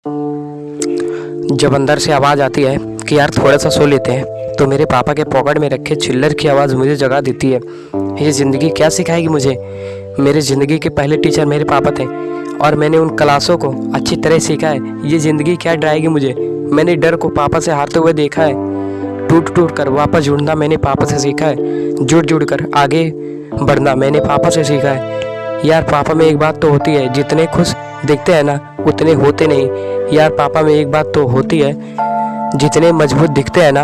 जब अंदर से आवाज़ आती है कि यार थोड़ा सा सो लेते हैं, तो मेरे पापा के पॉकेट में रखे चिल्लर की आवाज़ मुझे जगा देती है। ये ज़िंदगी क्या सिखाएगी मुझे। मेरी ज़िंदगी के पहले टीचर मेरे पापा थे और मैंने उन क्लासों को अच्छी तरह सीखा है। ये ज़िंदगी क्या डराएगी मुझे। मैंने डर को पापा से हारते हुए देखा है। टूट टूट कर वापस जुड़ना मैंने पापा से सीखा है। जुड़ जुड़ कर आगे बढ़ना मैंने पापा से सीखा है। यार पापा में एक बात तो होती है, जितने खुश दिखते हैं ना उतने होते नहीं। यार पापा में एक बात तो होती है, जितने मजबूत दिखते हैं ना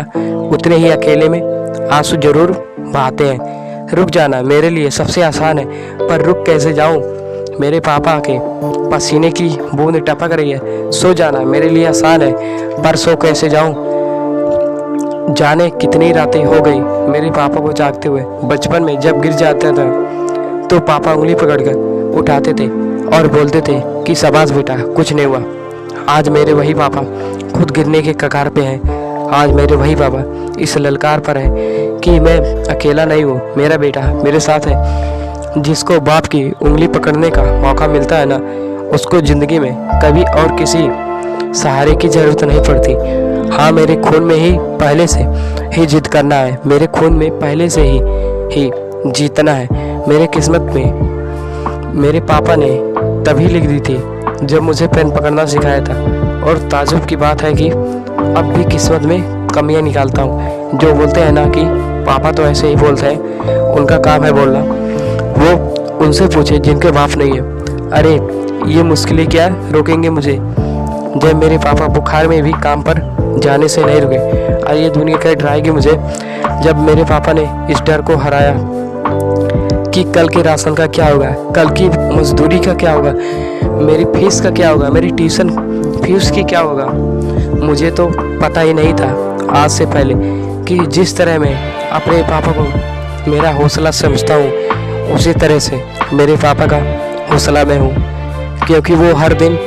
उतने ही अकेले में आंसू जरूर बहाते हैं। रुक जाना मेरे लिए सबसे आसान है, पर रुक कैसे जाऊं। मेरे पापा के पसीने की बूंद टपक रही है। सो जाना मेरे लिए आसान है, पर सो कैसे जाऊं। जाने कितनी रातें हो गई मेरे पापा को जागते हुए। बचपन में जब गिर जाता था तो पापा उंगली पकड़कर उठाते थे और बोलते थे कि शाबाश बेटा, कुछ नहीं हुआ। आज मेरे वही पापा खुद गिरने के कगार पे हैं। आज मेरे वही पापा इस ललकार पर है कि मैं अकेला नहीं हूँ, मेरा बेटा मेरे साथ है। जिसको बाप की उंगली पकड़ने का मौका मिलता है ना, उसको ज़िंदगी में कभी और किसी सहारे की ज़रूरत नहीं पड़ती। हाँ, मेरे खून में ही पहले से ही जिद करना है। मेरे खून में पहले से ही जीतना है। मेरे किस्मत में मेरे पापा ने तभी लिख दी थी जब मुझे पेन पकड़ना सिखाया था। और ताजुब की बात है कि अब भी किस्मत में कमियां निकालता हूँ। जो बोलते हैं ना कि पापा तो ऐसे ही बोलते हैं, उनका काम है बोलना, वो उनसे पूछे जिनके बाप नहीं है। अरे ये मुश्किलें क्या रोकेंगे मुझे, जब मेरे पापा बुखार में भी काम पर जाने से नहीं रुके। अरे ये दुनिया क्या डराएगी मुझे, जब मेरे पापा ने इस डर को हराया कि कल के राशन का क्या होगा, कल की मजदूरी का क्या होगा, मेरी फीस का क्या होगा, मेरी ट्यूशन फीस की क्या होगा। मुझे तो पता ही नहीं था आज से पहले कि जिस तरह मैं अपने पापा को मेरा हौसला समझता हूँ, उसी तरह से मेरे पापा का हौसला मैं हूँ। क्योंकि वो हर दिन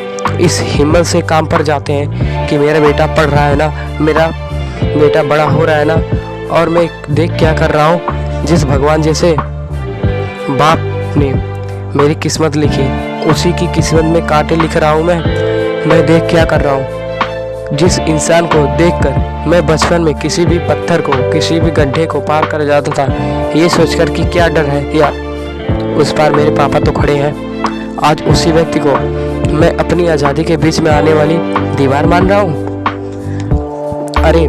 इस हिम्मत से काम पर जाते हैं कि मेरा बेटा पढ़ रहा है ना, मेरा बेटा बड़ा हो रहा है ना, और मैं देख क्या कर रहा हूँ। जिस भगवान जैसे बाप ने मेरी किस्मत लिखी, उसी की किस्मत में कांटे लिख रहा हूँ मैं देख क्या कर रहा हूँ। जिस इंसान को देखकर मैं बचपन में किसी भी पत्थर को, किसी भी गड्ढे को पार कर जाता था, ये सोचकर कि क्या डर है यार, उस पार मेरे पापा तो खड़े हैं। आज उसी व्यक्ति को मैं अपनी आज़ादी के बीच में आने वाली दीवार मान रहा हूँ। अरे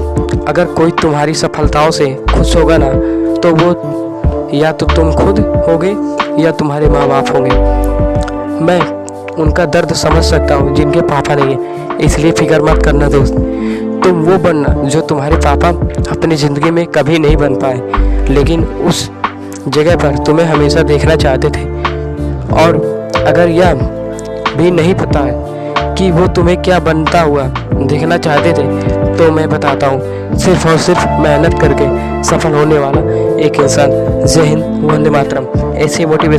अगर कोई तुम्हारी सफलताओं से खुश होगा ना, तो वो या तो तुम खुद होगे या तुम्हारे माँ बाप होंगे। मैं उनका दर्द समझ सकता हूँ जिनके पापा नहीं है, इसलिए फिक्र मत करना दोस्त। तुम वो बनना जो तुम्हारे पापा अपनी ज़िंदगी में कभी नहीं बन पाए, लेकिन उस जगह पर तुम्हें हमेशा देखना चाहते थे। और अगर यह भी नहीं पता है कि वो तुम्हें क्या बनता हुआ देखना चाहते थे, तो मैं बताता हूँ, सिर्फ और सिर्फ मेहनत करके सफल होने वाला एक इंसान। जय हिंद, वंदे मातरम। ऐसी मोटिवेशन